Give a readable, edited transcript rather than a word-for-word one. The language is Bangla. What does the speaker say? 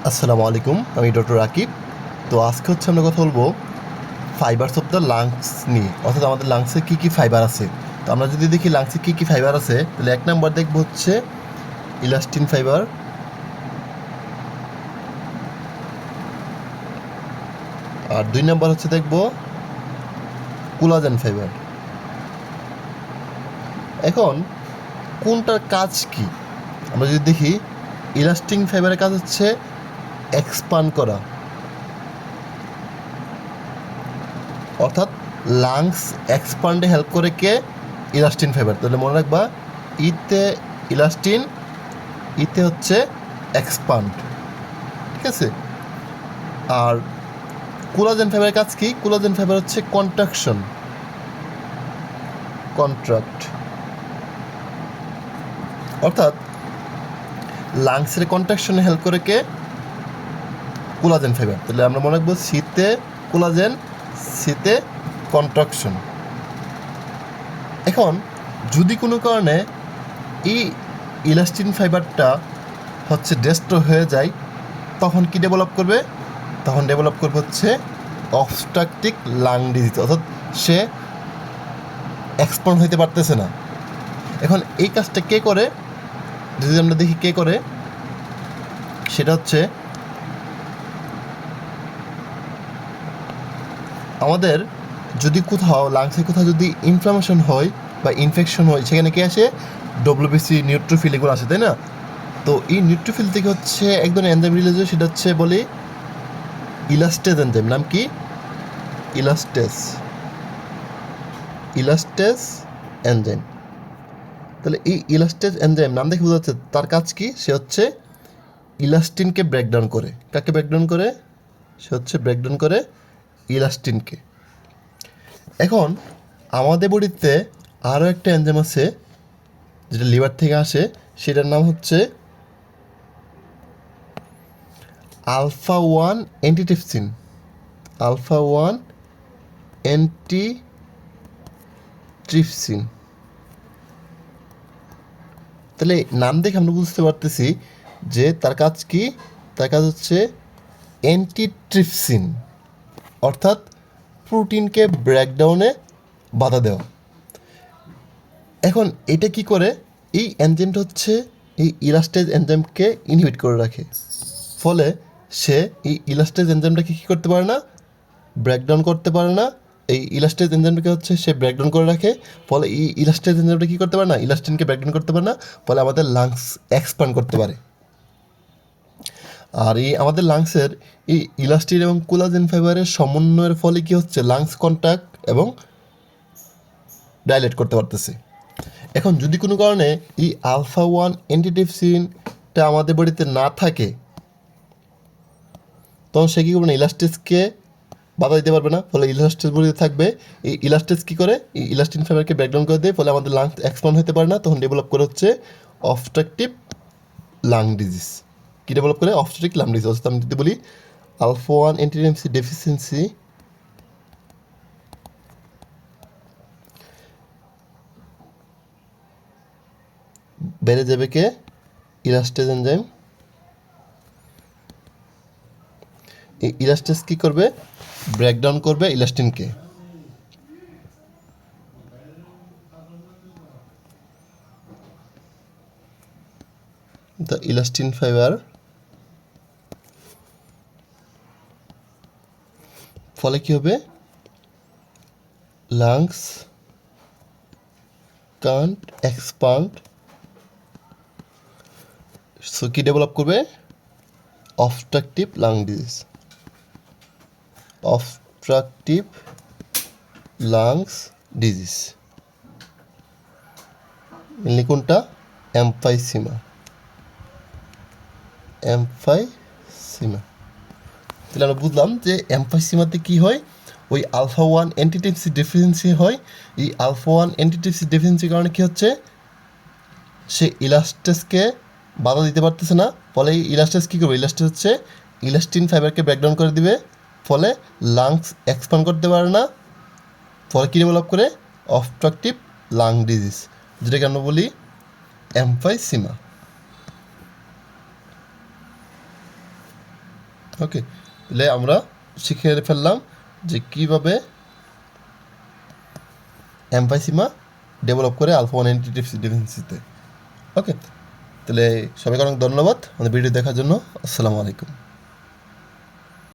আসসালামু আলাইকুম, আমি ডক্টর রাকিব। তো আজকে আমরা কথা বলবো ফাইবারস অফ দ্য লাংস নিয়ে, অর্থাৎ আমাদের লাংসে কী কী ফাইবার আছে। তো আমরা যদি দেখি লাংসে কী কী ফাইবার আছে, তাহলে এক নাম্বার দেখবো হচ্ছে ইলাস্টিন ফাইবার, আর দুই নাম্বার হচ্ছে দেখবো কোলাজেন ফাইবার। এখন কোনটার কাজ কি আমরা যদি দেখি, ইলাস্টিন ফাইবারের কাজ হচ্ছে এক্সপান্ড করা, অর্থাৎ লাংস এক্সপান্ডে হেল্প করে কে? Elastin fibre. তাহলে মনে রাখবা, ইতে ইলাস্টিন, ইতে হচ্ছে এক্সপান্ড, ঠিক আছে। আর কোলাজেন ফাইবারের কাজ কি? কোলাজেন ফাইবার হচ্ছে কন্ট্রাকশন, কন্ট্রাক্ট, অর্থাৎ লাংসের কন্ট্রাকশনে হেল্প করে কে? Collagen fibre. তাহলে আমরা মনে রাখবো, সিতে কোলাজেন, সিতে কন্ট্রাকশন। এখন যদি কোনো কারণে এই ইলাস্টিন ফাইবারটা হচ্ছে ডেস্ট্রয় হয়ে যায়, তখন কি ডেভেলপ করবে? তখন ডেভেলপ করবে হচ্ছে অবস্ট্রাকটিভ লাং ডিজিজ, অর্থাৎ সে এক্সপান্ড হইতে পারতেছে না। এখন এই কাজটা কে করে? যদি আমরা দেখি কে করে, সেটা হচ্ছে আমাদের যদি কোথাও লাংসে কোথাও যদি ইনফ্লামেশন হয় বা ইনফেকশন হয়, সেখানে কে আসে? ডব্লিউবিসি, নিউট্রোফিল, এগুলো আসে, তাই না? তো এই নিউট্রোফিল থেকে হচ্ছে এক ধরনের এনজাইম রিলিজ হয়, সেটা হচ্ছে বলি ইলাস্টেজ এনজাইম। নাম কি? ইলাস্টেজ, ইলাস্টেজ এনজাইম। তাহলে এই ইলাস্টেজ এনজাইম নাম দেখে বোঝা যাচ্ছে তার কাজ কি। সে হচ্ছে ইলাস্টিনকে ব্রেকডাউন করে। কাকে ব্রেকডাউন করে? সে হচ্ছে ব্রেকডাউন করে ইলাস্টিনকে। এখন আমাদের বডিতে আরও একটা এনজাইম আছে, যেটা লিভার থেকে আসে, সেটার নাম হচ্ছে alpha one antitrypsin, alpha one antitrypsin. তাহলে নাম দেখে আমরা বুঝতে পারতেছি যে তার কাজ কি। তার কাজ হচ্ছে অ্যান্টিট্রিপসিন, অর্থাৎ প্রোটিনকে ব্রেকডাউনে বাধা দেওয়া। এখন এটা কি করে? এই এনজাইমটা হচ্ছে এই ইলাস্টেজ এনজাইমকে ইনহিবিট করে রাখে, ফলে সে এই ইলাস্টেজ এনজাইমটাকে কী করতে পারে না? ব্রেকডাউন করতে পারে না। এই ইলাস্টেজ এনজাইমটাকে হচ্ছে সে ব্রেকডাউন করে রাখে, ফলে এই ইলাস্টেজ এনজাইমটা কী করতে পারে না? ইলাস্টিনকে ব্রেকডাউন করতে পারে না, ফলে আমাদের লাংস এক্সপ্যান্ড করতে পারে। আর এই আমাদের লাংসের এই ইলাস্টিন এবং কোলাজেন ফাইবারের সমন্বয়ের ফলে কী হচ্ছে? লাংস কন্ট্যাক্ট এবং ডাইলেট করতে পারতেছে। এখন যদি কোনো কারণে এই আলফা ওয়ান অ্যান্টিট্রিপসিনটা আমাদের বডিতে না থাকে, তখন সে কী করবে না? ইলাস্টেজকে বাধা দিতে পারবে না, ফলে ইলাস্টেজ বডিতে থাকবে। এই ইলাস্টেজ কী করে? এই ইলাস্টিন ফাইবারকে ব্রেকডাউন করে দেয়, ফলে আমাদের লাংস এক্সপ্যান্ড হতে পারে না, তখন ডেভেলপ করে হচ্ছে অবস্ট্রাকটিভ লাং ডিজিজ। কী ডেভেলপ করে? Obstructive lung disease. অর্থাৎ আমি যদি বলি আলফা ওয়ান অ্যান্টিট্রিপসিন ডেফিসিয়েন্সি বেড়ে যাবে কে? ইলাস্টেজ এনজাইম। এই ইলাস্টেজ কী করবে? ব্রেকডাউন করবে ইলাস্টিনকে। দ্য ইলাস্টিন ফাইবার, ফলে কী হবে? লাংস কান্ট এক্সপান্ড, সো কী ডেভেলপ করবে? Obstructive lung disease, obstructive lungs disease. Mainly কোনটা? Emphysema, emphysema. তাহলে আমরা বুঝলাম যে এমফাইসিমাতে কী হয়? ওই আলফা ওয়ান অ্যান্টিট্রিপসিন ডেফিসিয়েন্সি হয়। এই আলফা ওয়ান অ্যান্টিট্রিপসিন ডেফিসিয়েন্সির কারণে কী হচ্ছে? সে ইলাস্টেজকে বাধা দিতে পারতেছে না, ফলে এই ইলাস্টেজ কী করবে? ইলাস্টেজ হচ্ছে ইলাস্টিন ফাইবারকে ব্রেকডাউন করে দিবে, ফলে লাংস এক্সপ্যান্ড করতে পারে না, ফলে কী ডেভেলপ করে? অবস্ট্রাকটিভ লাং ডিজিজ, যেটাকে আমরা বলি এমফাইসিমা। ওকে, তাহলে আমরা শিখে ফেললাম যে কীভাবে এমফাইসিমা ডেভেলপ করে আলফা ওয়ান অ্যান্টিটিপসি ডেফিসিয়েন্সিতে। ওকে, তাহলে সবাইকে অনেক ধন্যবাদ আমাদের ভিডিও দেখার জন্য। আসসালামু আলাইকুম।